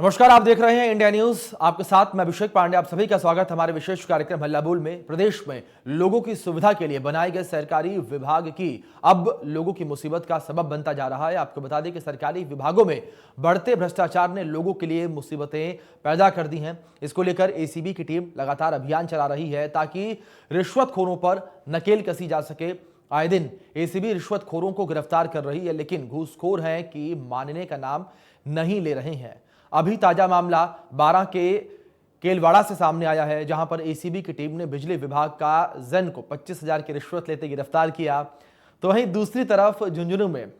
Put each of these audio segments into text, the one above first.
नमस्कार, आप देख रहे हैं इंडिया न्यूज। आपके साथ मैं अभिषेक पांडे। आप सभी का स्वागत हमारे विशेष कार्यक्रम हल्ला बोल में। प्रदेश में लोगों की सुविधा के लिए बनाए गए सरकारी विभाग की अब लोगों की मुसीबत का सबब बनता जा रहा है। आपको बता दें कि सरकारी विभागों में बढ़ते भ्रष्टाचार ने लोगों के लिए मुसीबतें पैदा कर दी हैं। इसको लेकर एसीबी की टीम लगातार अभियान चला रही है ताकि रिश्वतखोरों पर नकेल कसी जा सके। आए दिन एसीबी रिश्वतखोरों को गिरफ्तार कर रही है, लेकिन घूसखोर हैं कि मानने का नाम नहीं ले रहे हैं। अभी ताजा मामला 12 के केलवाड़ा से सामने आया है, जहां पर एसीबी की टीम ने बिजली विभाग का जैन को 25,000 की रिश्वत लेते गिरफ्तार किया। तो वहीं दूसरी तरफ झुंझुनू में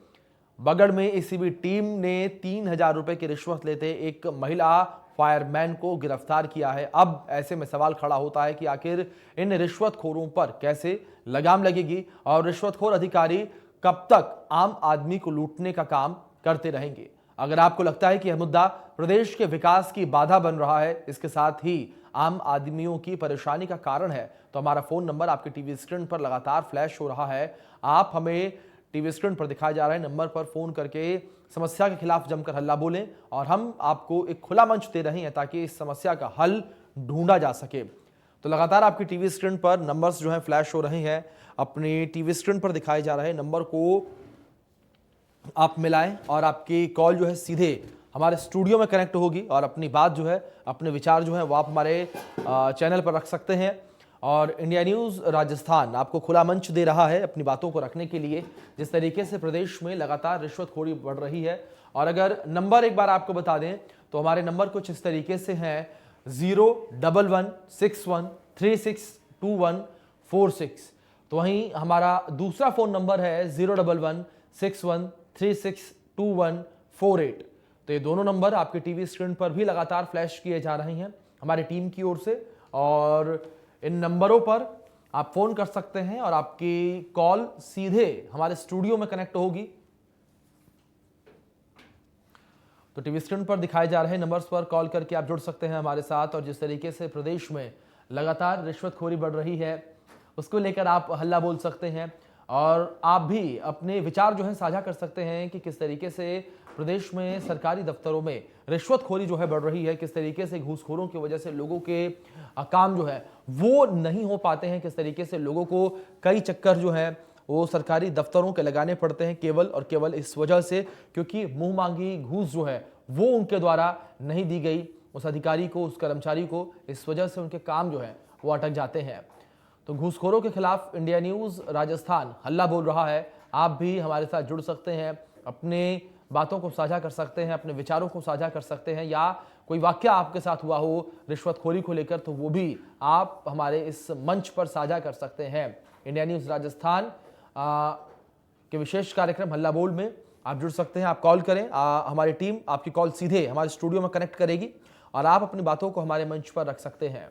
बगड़ में एसीबी टीम ने 3,000 रुपए की रिश्वत लेते एक महिला फायरमैन को गिरफ्तार किया है। अब ऐसे में सवाल खड़ा होता है कि आखिर इन रिश्वतखोरों पर कैसे लगाम लगेगी और रिश्वतखोर अधिकारी कब तक आम आदमी को लूटने का काम करते रहेंगे। अगर आपको लगता है कि यह मुद्दा प्रदेश के विकास की बाधा बन रहा है, इसके साथ ही आम आदमियों की परेशानी का कारण है, तो हमारा फोन नंबर आपके टीवी स्क्रीन पर लगातार फ्लैश हो रहा है। आप हमें टीवी स्क्रीन पर दिखाए जा रहे नंबर पर फोन करके समस्या के खिलाफ जमकर हल्ला बोलें और हम आपको एक खुला मंच दे रहे हैं ताकि इस समस्या का हल ढूंढा जा सके। तो लगातार आपकी टीवी स्क्रीन पर नंबर्स जो हैं फ्लैश हो रहे हैं। अपनी टीवी स्क्रीन पर दिखाए जा रहे नंबर को आप मिलाएं और आपकी कॉल जो है सीधे हमारे स्टूडियो में कनेक्ट होगी और अपनी बात जो है, अपने विचार जो है वो आप हमारे चैनल पर रख सकते हैं। और इंडिया न्यूज़ राजस्थान आपको खुला मंच दे रहा है अपनी बातों को रखने के लिए। जिस तरीके से प्रदेश में लगातार रिश्वतखोरी बढ़ रही है, और अगर नंबर एक बार आपको बता दें तो हमारे नंबर कुछ इस तरीके से हैं 01161362146। तो वहीं हमारा दूसरा फोन नंबर है 01161362148। तो ये दोनों नंबर आपके टीवी स्क्रीन पर भी लगातार फ्लैश किए जा रहे हैं हमारी टीम की ओर से, और इन नंबरों पर आप फोन कर सकते हैं और आपकी कॉल सीधे हमारे स्टूडियो में कनेक्ट होगी। तो टीवी स्क्रीन पर दिखाए जा रहे नंबर्स पर कॉल करके आप जुड़ सकते हैं हमारे साथ। और जिस तरीके से प्रदेश में लगातार रिश्वतखोरी बढ़ रही है, उसको लेकर आप हल्ला बोल सकते हैं और आप भी अपने विचार जो है साझा कर सकते हैं कि किस तरीके से प्रदेश में सरकारी दफ्तरों में रिश्वतखोरी जो है बढ़ रही है, किस तरीके से घूसखोरों की वजह से लोगों के काम जो है वो नहीं हो पाते हैं, किस तरीके से लोगों को कई चक्कर जो है वो सरकारी दफ्तरों के लगाने पड़ते हैं केवल और केवल इस वजह से क्योंकि मुंह मांगी घूस जो है वो उनके द्वारा नहीं दी गई उस अधिकारी को, उस कर्मचारी को। इस वजह से उनके काम जो है वो अटक जाते हैं। तो घूसखोरों के खिलाफ इंडिया न्यूज़ राजस्थान हल्ला बोल रहा है। आप भी हमारे साथ जुड़ सकते हैं, अपने बातों को साझा कर सकते हैं, अपने विचारों को साझा कर सकते हैं, या कोई वाकया आपके साथ हुआ हो रिश्वतखोरी को लेकर तो वो भी आप हमारे इस मंच पर साझा कर सकते हैं। इंडिया न्यूज़ राजस्थान के विशेष कार्यक्रम हल्ला बोल में आप जुड़ सकते हैं। आप कॉल करें, हमारी टीम आपकी कॉल सीधे हमारे स्टूडियो में कनेक्ट करेगी और आप अपनी बातों को हमारे मंच पर रख सकते हैं।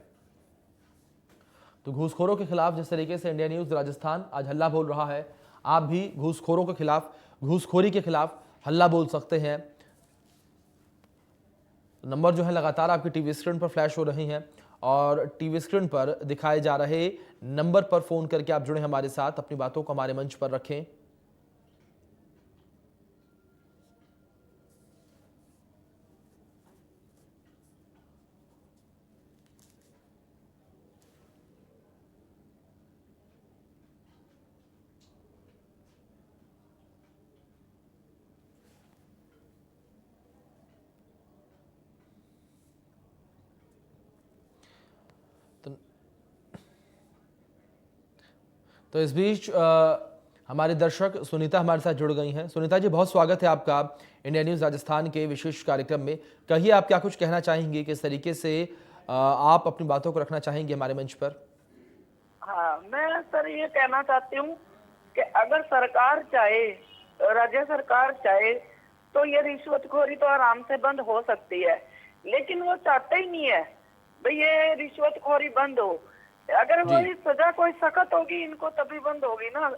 तो घूसखोरों के खिलाफ जिस तरीके से इंडिया न्यूज़ राजस्थान आज हल्ला बोल रहा है, आप भी घूसखोरों के खिलाफ, घूसखोरी के खिलाफ हल्ला बोल सकते हैं। नंबर जो है लगातार आपकी टीवी स्क्रीन पर फ्लैश हो रहे हैं और टीवी स्क्रीन पर दिखाए जा रहे नंबर पर फोन करके आप जुड़े हमारे साथ, अपनी बातों को हमारे मंच पर रखें। तो इस बीच हमारे दर्शक सुनीता हमारे साथ जुड़ गई हैं। सुनीता जी, बहुत स्वागत है आपका इंडिया न्यूज़ राजस्थान के विशेष कार्यक्रम में। कहिए, आप क्या कुछ कहना चाहेंगे, किस तरीके से आप अपनी बातों को रखना चाहेंगे हमारे मंच पर? हाँ, मैं सर ये कहना चाहती हूँ कि अगर सरकार चाहे, राज्य सरकार चाहे तो ये रिश्वतखोरी तो आराम से बंद हो सकती है, लेकिन वो चाहते ही नहीं है भाई ये रिश्वतखोरी बंद हो। अगर वही सजा कोई सख्त होगी इनको तभी बंद होगी ना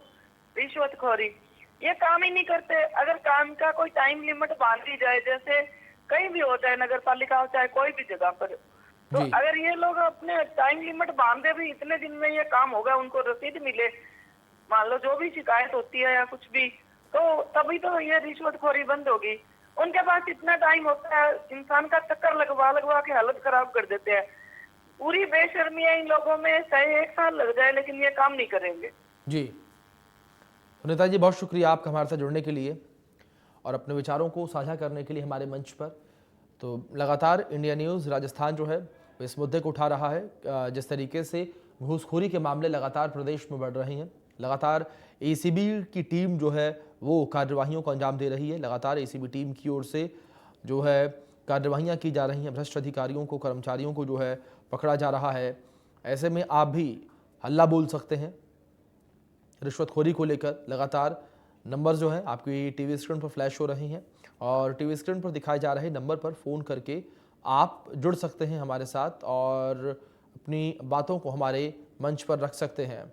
रिश्वतखोरी। ये काम ही नहीं करते। अगर काम का कोई टाइम लिमिट बांध दी जाए, जैसे कहीं भी हो, चाहे नगर पालिका हो चाहे कोई भी जगह पर, तो अगर ये लोग अपने टाइम लिमिट बांधे भी इतने दिन में ये काम होगा, उनको रसीद मिले, मान लो जो भी शिकायत होती है या कुछ भी, तो तभी तो ये रिश्वतखोरी बंद होगी। उनके पास इतना टाइम होता है, इंसान का चक्कर लगवा लगवा के हालत खराब कर देते हैं। पूरी बेशर्मी है इन लोगों में, चाहे 1 साल लग जाए लेकिन ये काम नहीं करेंगे। जी सुनीता जी, बहुत शुक्रिया आपका हमारे साथ जुड़ने के लिए और अपने विचारों को साझा करने के लिए हमारे मंच पर। तो लगातार इंडिया न्यूज़ राजस्थान जो है वो इस मुद्दे को उठा रहा है, जिस तरीके से घूसखोरी के मामले लगातार प्रदेश में बढ़ रहे हैं। लगातार एसीबी की टीम जो है वो कार्यवाहियों को अंजाम दे रही है। लगातार एसीबी टीम की ओर से जो है कार्यवाहियाँ की जा रही हैं, भ्रष्ट अधिकारियों को, कर्मचारियों को जो है पकड़ा जा रहा है। ऐसे में आप भी हल्ला बोल सकते हैं रिश्वतखोरी को लेकर। लगातार नंबर जो है आपकी टीवी स्क्रीन पर फ्लैश हो रहे हैं और टीवी स्क्रीन पर दिखाए जा रहे नंबर पर फ़ोन करके आप जुड़ सकते हैं हमारे साथ और अपनी बातों को हमारे मंच पर रख सकते हैं।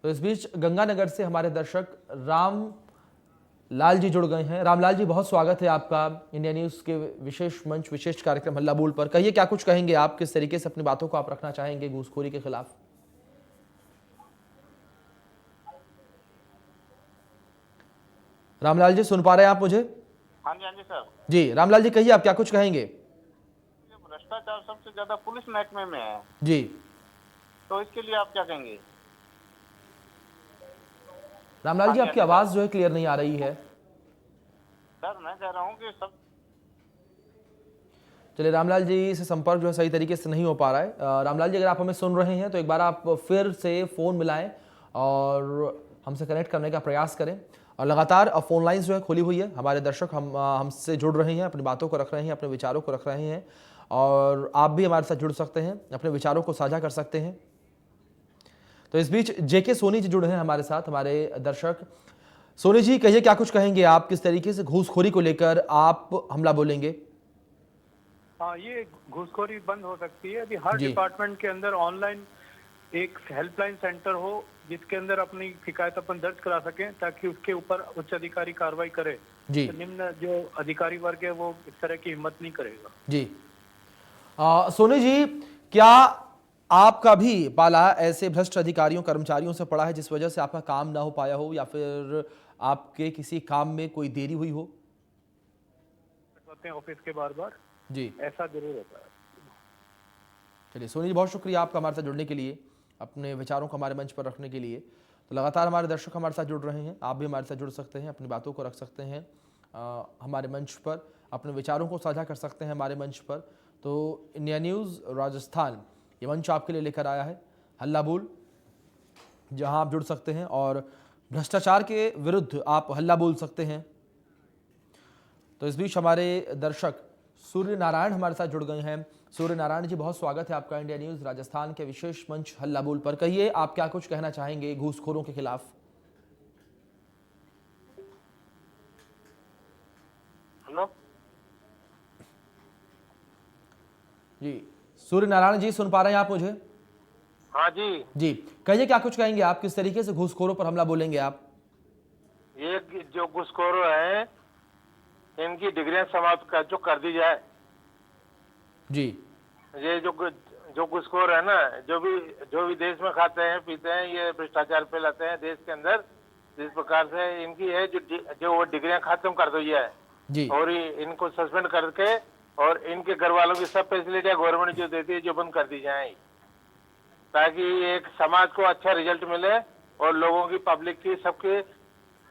तो इस बीच गंगानगर से हमारे दर्शक राम लाल जी जुड़ गए हैं। रामलाल जी, बहुत स्वागत है आपका इंडिया न्यूज़ के विशेष मंच, विशेष कार्यक्रम हल्ला बोल पर। कहिए, क्या कुछ कहेंगे आप, किस तरीके से अपनी बातों को आप रखना चाहेंगे घूसखोरी के खिलाफ? रामलाल जी, सुन पा रहे हैं आप मुझे? हाँ जी सर। जी रामलाल जी, कहिए आप क्या कुछ कहेंगे? ये भ्रष्टाचार सबसे ज्यादा पुलिस महकमे में है, जी तो इसके लिए आप क्या कहेंगे? रामलाल जी, आपकी आवाज जो है क्लियर नहीं आ रही है। सर मैं कह रहा हूँ कि सब चलिए, रामलाल जी से संपर्क जो है सही तरीके से नहीं हो पा रहा है। रामलाल जी, अगर आप हमें सुन रहे हैं तो एक बार आप फिर से फ़ोन मिलाएं और हमसे कनेक्ट करने का प्रयास करें। और लगातार फ़ोन लाइन्स जो है खुली हुई है, हमारे दर्शक हमसे जुड़ रहे हैं, अपनी बातों को रख रहे हैं, अपने विचारों को रख रहे हैं और आप भी हमारे साथ जुड़ सकते हैं, अपने विचारों को साझा कर सकते हैं। तो इस बीच जेके सोनी जी जुड़े हैं हमारे साथ, हमारे दर्शक। सोनी जी, कहिए क्या कुछ कहेंगे आप, किस तरीके से घूसखोरी को लेकर आप हमला बोलेंगे? हाँ, ये घूसखोरी बंद हो सकती है। अभी हर जी। डिपार्टमेंट के अंदर ऑनलाइन एक हेल्पलाइन सेंटर हो जिसके अंदर अपनी शिकायत अपन दर्ज करा सकें ताकि उसके ऊपर उच्च अधिकारी कार्रवाई करे। जी तो निम्न जो अधिकारी वर्ग है वो इस तरह की हिम्मत नहीं करेगा। जी सोनी जी, क्या आपका भी पाला ऐसे भ्रष्ट अधिकारियों, कर्मचारियों से पड़ा है जिस वजह से आपका काम ना हो पाया हो या फिर आपके किसी काम में कोई देरी हुई हो? कटवाते हैं ऑफिस के बार बार, जी ऐसा जरूर होता है। चलिए सोनी जी, बहुत शुक्रिया आपका हमारे साथ जुड़ने के लिए, अपने विचारों को हमारे मंच पर रखने के लिए। तो लगातार हमारे दर्शक हमारे साथ जुड़ रहे हैं, आप भी हमारे साथ जुड़ सकते हैं, अपनी बातों को रख सकते हैं हमारे मंच पर, अपने विचारों को साझा कर सकते हैं हमारे मंच पर। तो इंडिया न्यूज़ राजस्थान ये मंच आपके लिए लेकर आया है हल्ला बोल, जहां आप जुड़ सकते हैं और भ्रष्टाचार के विरुद्ध आप हल्ला बोल सकते हैं। तो इस बीच हमारे दर्शक सूर्य नारायण हमारे साथ जुड़ गए हैं। सूर्य नारायण जी, बहुत स्वागत है आपका इंडिया न्यूज़ राजस्थान के विशेष मंच हल्ला बोल पर। कहिए, आप क्या कुछ कहना चाहेंगे घूसखोरों के खिलाफ? हेलो जी, सूर्य नारायण जी, सुन पा रहे हैं आप मुझे? हाँ जी। जी, कहिए क्या कुछ कहेंगे आप, किस तरीके से घूसखोरों पर हमला बोलेंगे आप? ये जो घुसखोर है इनकी डिग्रियां समाप्त कर दी जाए। जी ये जो घुसखोर है ना, जो भी देश में खाते हैं पीते हैं, ये भ्रष्टाचार फैलाते हैं देश के अंदर, जिस प्रकार से इनकी है जो वो डिग्रियां खत्म कर दी जाए जी और इनको सस्पेंड करके और इनके घर वालों की सब फैसिलिटियां गवर्नमेंट जो देती है जो बंद कर दी जाए, ताकि एक समाज को अच्छा रिजल्ट मिले और लोगों की, पब्लिक की, सबके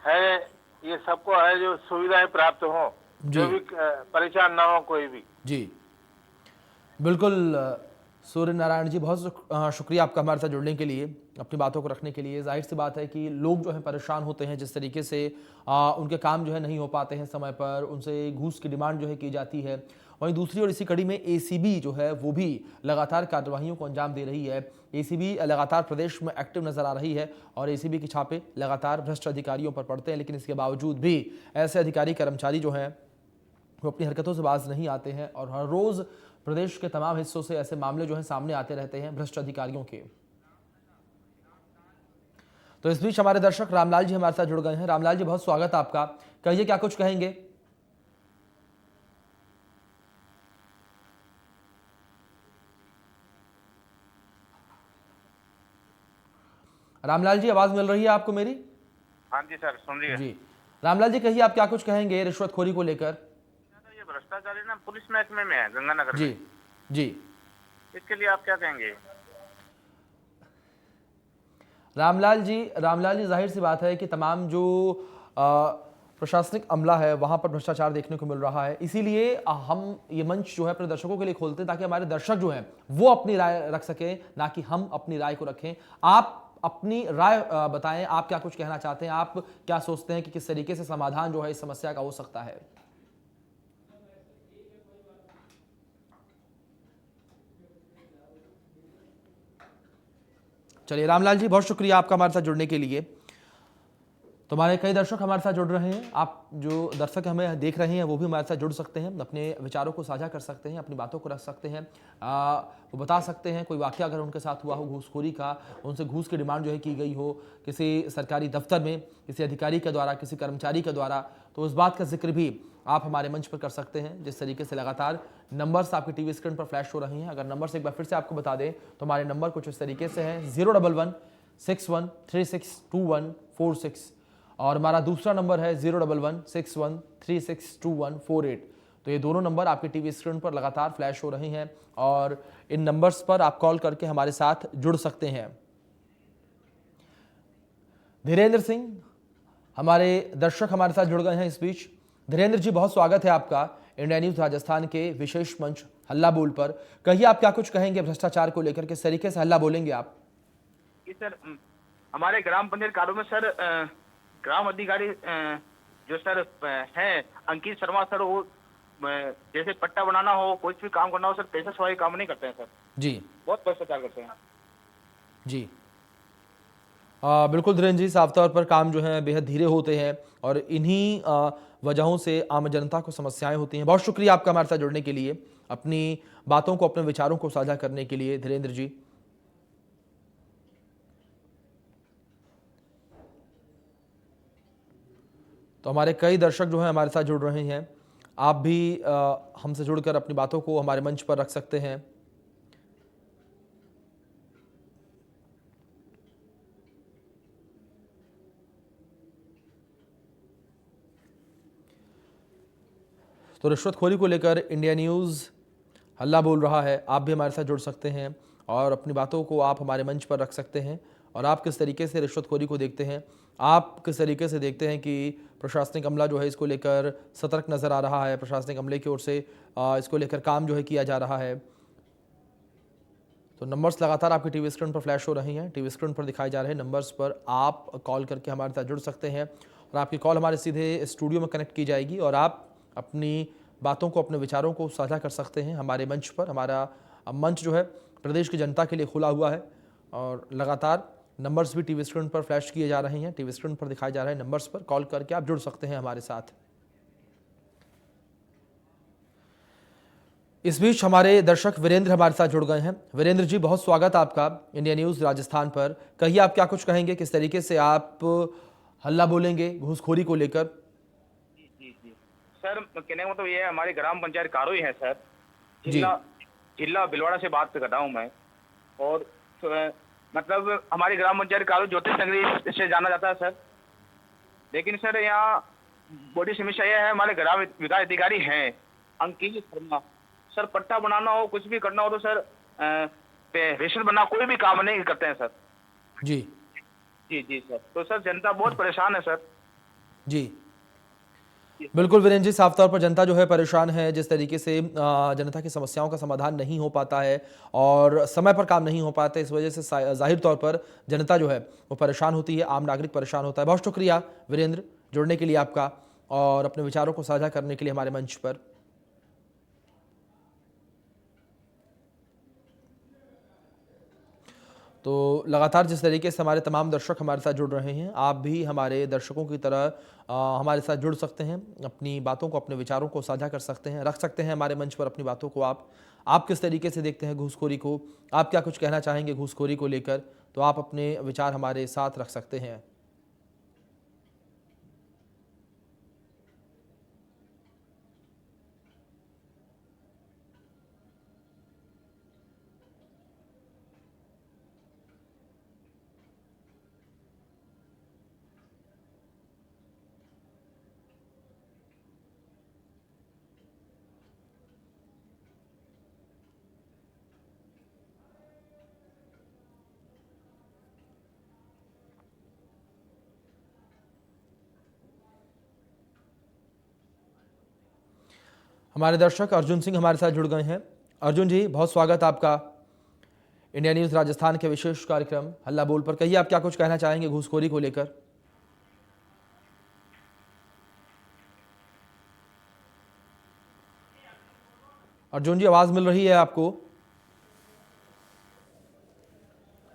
है, ये सबको है जो सुविधाएं प्राप्त हो, जो भी परेशान ना हो कोई भी। जी बिल्कुल सूर्य नारायण जी, बहुत शुक्रिया आपका हमारे साथ जुड़ने के लिए, अपनी बातों को रखने के लिए। जाहिर सी बात है कि लोग जो है परेशान होते हैं जिस तरीके से उनके काम जो है नहीं हो पाते हैं समय पर, उनसे घूस की डिमांड जो है की जाती है। वहीं दूसरी ओर इसी कड़ी में एसीबी जो है वो भी लगातार कार्यवाहियों को अंजाम दे रही है। एसीबी लगातार प्रदेश में एक्टिव नजर आ रही है और एसीबी के छापे लगातार भ्रष्ट अधिकारियों पर पड़ते हैं, लेकिन इसके बावजूद भी ऐसे अधिकारी कर्मचारी जो हैं वो अपनी हरकतों से बाज नहीं आते हैं और हर रोज़ प्रदेश के तमाम हिस्सों से ऐसे मामले जो हैं सामने आते रहते हैं भ्रष्ट अधिकारियों के। तो इस बीच हमारे दर्शक रामलाल जी हमारे साथ जुड़ गए हैं। रामलाल जी, बहुत स्वागत है आपका, कहिए क्या कुछ कहेंगे? रामलाल जी, आवाज मिल रही है आपको मेरी? हाँ जी सर, सुन रही है। जी रामलाल जी, कहिए आप क्या कुछ कहेंगे रिश्वतखोरी को लेकर? ये भ्रष्टाचारी ना पुलिस महकमे में है, गंगानगर जी में। जी। इसके लिए आप क्या कहेंगे? रामलाल जी, जाहिर सी बात है कि तमाम जो प्रशासनिक अमला है वहां पर भ्रष्टाचार देखने को मिल रहा है। इसीलिए हम ये मंच जो है अपने दर्शकों के लिए खोलते हैं ताकि हमारे दर्शक जो हैं वो अपनी राय रख सकें, ना कि हम अपनी राय को रखें। आप अपनी राय बताएं, आप क्या कुछ कहना चाहते हैं, आप क्या सोचते हैं कि किस तरीके से समाधान जो है इस समस्या का हो सकता है? चलिए रामलाल जी, बहुत शुक्रिया आपका हमारे साथ जुड़ने के लिए। तो हमारे कई दर्शक हमारे साथ जुड़ रहे हैं। आप जो दर्शक हमें देख रहे हैं वो भी हमारे साथ जुड़ सकते हैं, अपने विचारों को साझा कर सकते हैं, अपनी बातों को रख सकते हैं। वो बता सकते हैं कोई वाकया अगर उनके साथ हुआ हो घूसखोरी का, उनसे घूस की डिमांड जो है की गई हो किसी सरकारी दफ्तर में, किसी अधिकारी के द्वारा, किसी कर्मचारी के द्वारा, तो उस बात का जिक्र भी आप हमारे मंच पर कर सकते हैं। जिस तरीके से लगातार नंबर्स आपकी टीवी स्क्रीन पर फ्लैश हो रहे हैं, अगर नंबर्स एक बार फिर से आपको बता दें तो हमारे नंबर कुछ इस तरीके से हैं 01161362146 और हमारा दूसरा नंबर है 01161362148। तो ये दोनों नंबर आपके टीवी स्क्रीन पर लगातार फ्लैश हो रहे हैं और इन नंबर्स पर आप कॉल करके हमारे साथ जुड़ सकते हैं। धीरेन्द्र सिंह हमारे दर्शक हमारे साथ जुड़ गए हैं इस बीच। धीरेन्द्र जी, बहुत स्वागत है आपका इंडिया न्यूज राजस्थान के विशेष मंच हल्ला बोल पर। कहिए आप क्या कुछ कहेंगे भ्रष्टाचार को लेकर, किस तरीके से हल्ला बोलेंगे आप? सर, हमारे ग्राम पंचायत कार्यों में सर ग्राम अधिकारी जो सर हैं अंकित शर्मा सर, वो जैसे पट्टा बनाना हो, कोई भी काम करना हो सर, पैसा सवाई काम नहीं करते हैं सर जी। बहुत भ्रष्टाचार करते हैं जी बिल्कुल धीरेन्द्र जी, साफ तौर पर काम जो है बेहद धीरे होते हैं और इन्हीं वजहों से आम जनता को समस्याएं होती हैं। बहुत शुक्रिया आपका हमारे साथ जुड़ने के लिए, अपनी बातों को, अपने विचारों को साझा करने के लिए धीरेन्द्र जी। तो हमारे कई दर्शक जो हैं हमारे साथ जुड़ रहे हैं। आप भी हमसे जुड़कर अपनी बातों को हमारे मंच पर रख सकते हैं। तो रिश्वतखोरी को लेकर इंडिया न्यूज़ हल्ला बोल रहा है। आप भी हमारे साथ जुड़ सकते हैं और अपनी बातों को आप हमारे मंच पर रख सकते हैं। और आप किस तरीके से रिश्वतखोरी को देखते हैं, आप किस तरीके से देखते हैं कि प्रशासनिक अमला जो है इसको लेकर सतर्क नज़र आ रहा है, प्रशासनिक अमले की ओर से इसको लेकर काम जो है किया जा रहा है। तो नंबर्स लगातार आपकी टीवी स्क्रीन पर फ्लैश हो रही हैं, टीवी स्क्रीन पर दिखाए जा रहे नंबर्स पर आप कॉल करके हमारे साथ जुड़ सकते हैं और आपकी कॉल हमारे सीधे स्टूडियो में कनेक्ट की जाएगी और आप अपनी बातों को, अपने विचारों को साझा कर सकते हैं हमारे मंच पर। हमारा मंच जो है प्रदेश की जनता के लिए खुला हुआ है और लगातार नंबर्स भी टीवी स्क्रीन पर फ्लैश किए जा रहे हैं, टीवी स्क्रीन पर दिखाए जा रहे हैं नंबर्स पर कॉल करके आप जुड़ सकते हैं हमारे साथ। इस बीच हमारे दर्शक वीरेंद्र हमारे साथ जुड़ गए हैं। वीरेंद्र जी, बहुत स्वागत आपका इंडिया न्यूज़ राजस्थान पर। कहिए आप क्या कुछ कहेंगे, किस तरीके से आप हल्ला बोलेंगे घूसखोरी को लेकर? जी सर, कहने का मतलब ये है, हमारे ग्राम पंचायत कारोई है सर, जी। जिला भिलवाड़ा से बात कर रहा हूँ मैं। और मतलब हमारी ग्राम पंचायत कारोई ज्योतिष नगरी से जाना जाता है सर। लेकिन सर यहाँ बड़ी समस्या यह है, हमारे ग्राम विकास अधिकारी हैं अंकित शर्मा सर, पट्टा बनाना हो, कुछ भी करना हो तो सर रेशन बनना, कोई भी काम नहीं करते हैं सर। जी जी सर, तो सर जनता बहुत परेशान है सर। जी बिल्कुल वीरेंद्र जी, साफ तौर पर जनता जो है परेशान है। जिस तरीके से जनता की समस्याओं का समाधान नहीं हो पाता है और समय पर काम नहीं हो पाता, इस वजह से जाहिर तौर पर जनता जो है वो परेशान होती है, आम नागरिक परेशान होता है। बहुत शुक्रिया वीरेंद्र जुड़ने के लिए आपका और अपने विचारों को साझा करने के लिए हमारे मंच पर। तो लगातार जिस तरीके से हमारे तमाम दर्शक हमारे साथ जुड़ रहे हैं, आप भी हमारे दर्शकों की तरह हमारे साथ जुड़ सकते हैं, अपनी बातों को, अपने विचारों को साझा कर सकते हैं, रख सकते हैं हमारे मंच पर अपनी बातों को। आप किस तरीके से देखते हैं घूसखोरी को, आप क्या कुछ कहना चाहेंगे घूसखोरी को लेकर, तो आप अपने विचार हमारे साथ रख सकते हैं। हमारे दर्शक अर्जुन सिंह हमारे साथ जुड़ गए हैं। अर्जुन जी, बहुत स्वागत आपका इंडिया न्यूज़ राजस्थान के विशेष कार्यक्रम हल्ला बोल पर। कहिए, आप क्या कुछ कहना चाहेंगे घूसखोरी को लेकर? अर्जुन जी, आवाज मिल रही है आपको?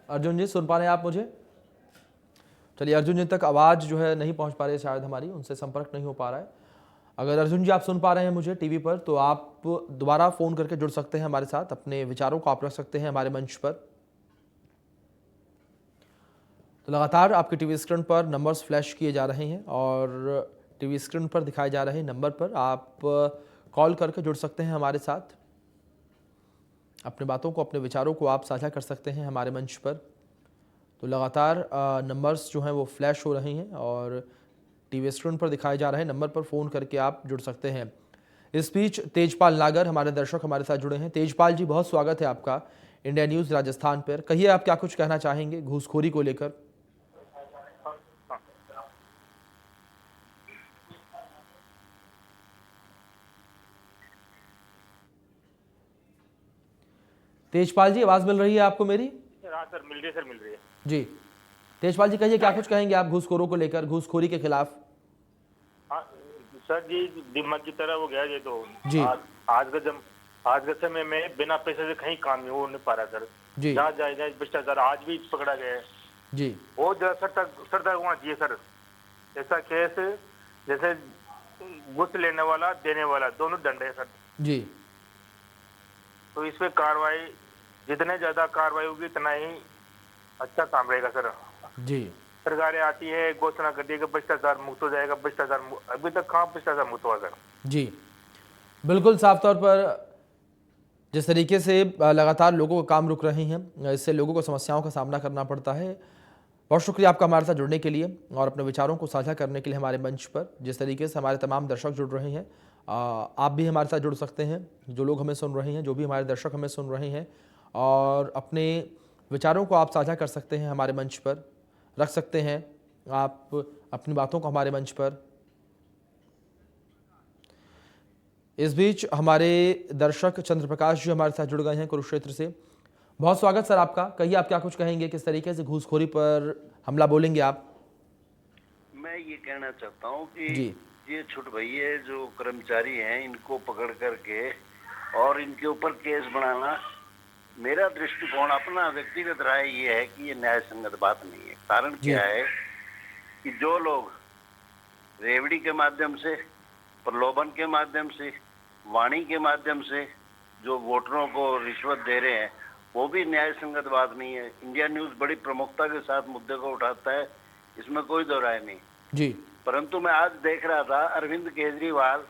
अर्जुन जी, सुन पा रहे हैं आप मुझे? चलिए, अर्जुन जी तक आवाज़ जो है नहीं पहुंच पा रही है, शायद हमारी उनसे संपर्क नहीं हो पा रहा है। अगर अर्जुन जी आप सुन पा रहे हैं मुझे टीवी पर, तो आप दोबारा फ़ोन करके जुड़ सकते हैं हमारे साथ, अपने विचारों को आप रख सकते हैं हमारे मंच पर। तो लगातार आपके टीवी स्क्रीन पर नंबर्स फ्लैश किए जा रहे हैं और टीवी स्क्रीन पर दिखाए जा रहे नंबर पर आप कॉल करके जुड़ सकते हैं हमारे साथ। अपने बातों को, अपने विचारों को आप साझा कर सकते हैं हमारे मंच पर। तो लगातार नंबर्स जो हैं वो फ्लैश हो रहे हैं और टीवी स्क्रीन पर दिखाए जा रहे नंबर पर फ़ोन करके आप जुड़ सकते हैं। इस बीच तेजपाल नागर हमारे दर्शक हमारे साथ जुड़े हैं। तेजपाल जी, बहुत स्वागत है आपका इंडिया न्यूज़ राजस्थान पर। कहिए, आप क्या कुछ कहना चाहेंगे घूसखोरी को लेकर? तेजपाल जी, आवाज़ मिल रही है आपको मेरी? हाँ सर, मिल रही है सर, मिल रही है जी, तेजपाल जी कहिए, क्या कुछ कहेंगे आप घूसखोरों को लेकर, घूसखोरी के खिलाफ? हाँ सर जी, दिमाग की तरह हो गया ये तो। जी। आज के समय में बिना पैसे से कहीं काम नहीं हो नहीं पा रहा सर। जी। जहाँ जाए भ्रष्टाचार आज भी पकड़ा गया है जी। वो जरा सर तक होना चाहिए सर। ऐसा केस जैसे घूस लेने वाला देने वाला दोनों दंड है सर। जी। तो इस पे कार्रवाई, जितने ज्यादा कार्रवाई होगी इतना ही अच्छा काम रहेगा सर। जी। सरकारें आती है, घोषणा करती है कि भ्रष्टाचार मुक्त हो जाएगा, अभी तक कहाँ भ्रष्टाचार मुक्त हुआ सर? जी, बिल्कुल साफ तौर पर जिस तरीके से लगातार लोगों के काम रुक रहे हैं, इससे लोगों को समस्याओं का सामना करना पड़ता है। बहुत शुक्रिया आपका हमारे साथ जुड़ने के लिए और अपने विचारों को साझा करने के लिए हमारे मंच पर। जिस तरीके से हमारे तमाम दर्शक जुड़ रहे हैं, आप भी हमारे साथ जुड़ सकते हैं। जो लोग हमें सुन रहे हैं, जो भी हमारे दर्शक हमें सुन रहे हैं, और अपने विचारों को आप साझा कर सकते हैं हमारे मंच पर, रख सकते हैं आप अपनी बातों को हमारे मंच पर। इस बीच हमारे दर्शक चंद्र प्रकाश जी हमारे साथ जुड़ गए हैं कुरुक्षेत्र से। बहुत स्वागत सर आपका। कहिए, आप क्या कुछ कहेंगे, किस तरीके से घूसखोरी पर हमला बोलेंगे आप? मैं ये कहना चाहता हूँ कि जी। ये छुट भैया जो कर्मचारी हैं इनको पकड़ करके और इनके ऊपर केस बनाना, मेरा दृष्टिकोण अपना व्यक्तिगत राय ये है कि ये न्याय संगत बात नहीं है। कारण क्या है कि जो लोग रेवड़ी के माध्यम से, प्रलोभन के माध्यम से, वाणी के माध्यम से जो वोटरों को रिश्वत दे रहे हैं, वो भी न्याय संगत बात नहीं है। इंडिया न्यूज़ बड़ी प्रमुखता के साथ मुद्दे को उठाता है, इसमें कोई दो राय नहीं जी। परंतु मैं आज देख रहा था अरविंद केजरीवाल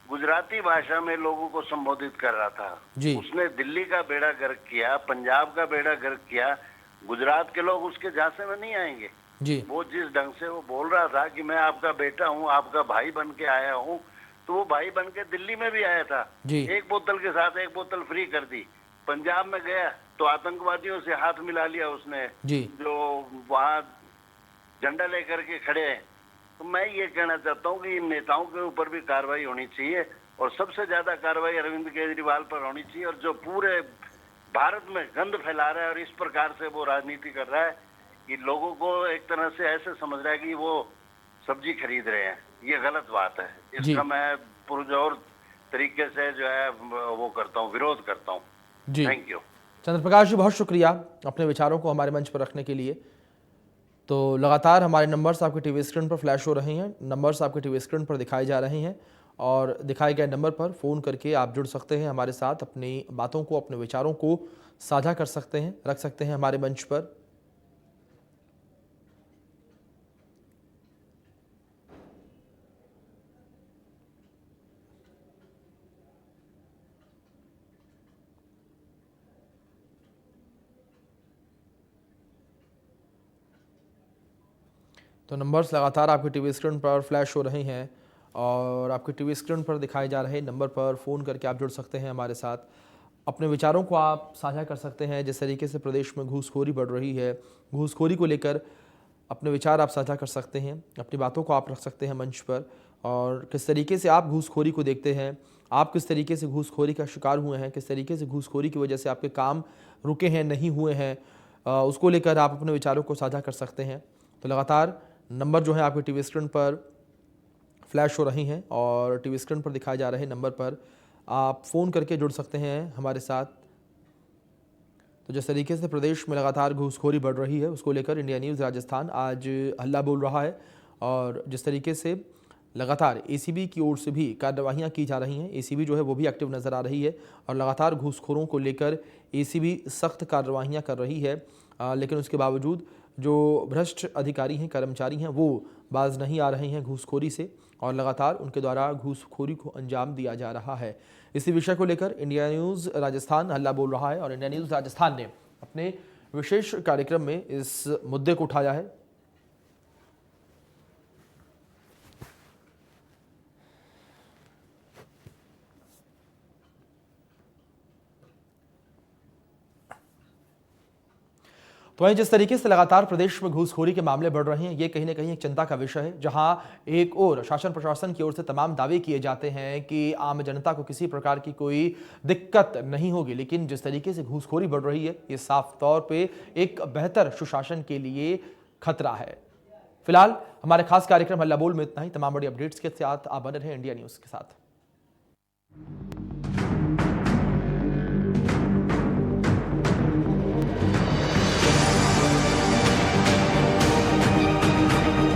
गुजराती भाषा में लोगों को संबोधित कर रहा था। जी। उसने दिल्ली का बेड़ा गर्क किया, पंजाब का बेड़ा गर्क किया। गुजरात के लोग उसके झांसे में नहीं आएंगे। जी। वो जिस ढंग से वो बोल रहा था कि मैं आपका बेटा हूँ, आपका भाई बन के आया हूँ, तो वो भाई बन के दिल्ली में भी आया था। जी। एक बोतल के साथ एक बोतल फ्री कर दी। पंजाब में गया तो आतंकवादियों से हाथ मिला लिया उसने, जी। जो वहाँ झंडा लेकर के खड़े हैं। तो मैं ये कहना चाहता हूँ कि इन नेताओं के ऊपर भी कार्रवाई होनी चाहिए और सबसे ज्यादा कार्रवाई अरविंद केजरीवाल पर होनी चाहिए। और जो पूरे भारत में गंद फैला रहा है और इस प्रकार से वो राजनीति कर रहा है कि लोगों को एक तरह से ऐसे समझ रहा है कि वो सब्जी खरीद रहे हैं, ये गलत बात है। इसका मैं पुरजोर तरीके से जो है वो करता हूँ, विरोध करता हूँ। जी। थैंक यू चंद्र प्रकाश जी, बहुत शुक्रिया अपने विचारों को हमारे मंच पर रखने के लिए। तो लगातार हमारे नंबर्स आपके टीवी स्क्रीन पर फ्लैश हो रहे हैं, नंबर्स आपके टीवी स्क्रीन पर दिखाए जा रहे हैं और दिखाए गए नंबर पर फ़ोन करके आप जुड़ सकते हैं हमारे साथ, अपनी बातों को, अपने विचारों को साझा कर सकते हैं, रख सकते हैं हमारे मंच पर। तो नंबर्स लगातार आपके टीवी स्क्रीन पर फ्लैश हो रहे हैं और आपके टीवी स्क्रीन पर दिखाए जा रहे नंबर पर फ़ोन करके आप जुड़ सकते हैं हमारे साथ, अपने विचारों को आप साझा कर सकते हैं। जिस तरीके से प्रदेश में घूसखोरी बढ़ रही है, घूसखोरी को लेकर अपने विचार आप साझा कर सकते हैं, अपनी बातों को आप रख सकते हैं मंच पर, और किस तरीके से आप घूसखोरी को देखते हैं, आप किस तरीके से घूसखोरी का शिकार हुए हैं, किस तरीके से घूसखोरी की वजह से आपके काम रुके हैं, नहीं हुए हैं, उसको लेकर आप अपने विचारों को साझा कर सकते हैं। तो लगातार नंबर जो है आपके टीवी स्क्रीन पर फ्लैश हो रही हैं और टीवी स्क्रीन पर दिखाए जा रहे नंबर पर आप फ़ोन करके जुड़ सकते हैं हमारे साथ। तो जिस तरीके से प्रदेश में लगातार घूसखोरी बढ़ रही है उसको लेकर इंडिया न्यूज़ राजस्थान आज हल्ला बोल रहा है और जिस तरीके से लगातार एसीबी की ओर से भी कार्रवाइयाँ की जा रही हैं, एसीबी जो है वो भी एक्टिव नज़र आ रही है और लगातार घूसखोरों को लेकर एसीबी सख्त कार्रवाइयाँ कर रही है। लेकिन उसके बावजूद जो भ्रष्ट अधिकारी हैं, कर्मचारी हैं, वो बाज नहीं आ रहे हैं घूसखोरी से और लगातार उनके द्वारा घूसखोरी को अंजाम दिया जा रहा है। इसी विषय को लेकर इंडिया न्यूज़ राजस्थान हल्ला बोल रहा है और इंडिया न्यूज़ राजस्थान ने अपने विशेष कार्यक्रम में इस मुद्दे को उठाया है। तो वहीं जिस तरीके से लगातार प्रदेश में घूसखोरी के मामले बढ़ रहे हैं, ये कहीं ना कहीं एक चिंता का विषय है, जहां एक और शासन प्रशासन की ओर से तमाम दावे किए जाते हैं कि आम जनता को किसी प्रकार की कोई दिक्कत नहीं होगी, लेकिन जिस तरीके से घूसखोरी बढ़ रही है ये साफ तौर पे एक बेहतर सुशासन के लिए खतरा है। फिलहाल हमारे खास कार्यक्रम हल्ला बोल में इतना ही। तमाम बड़ी अपडेट्स के साथ आप बने रहें इंडिया न्यूज़ के साथ।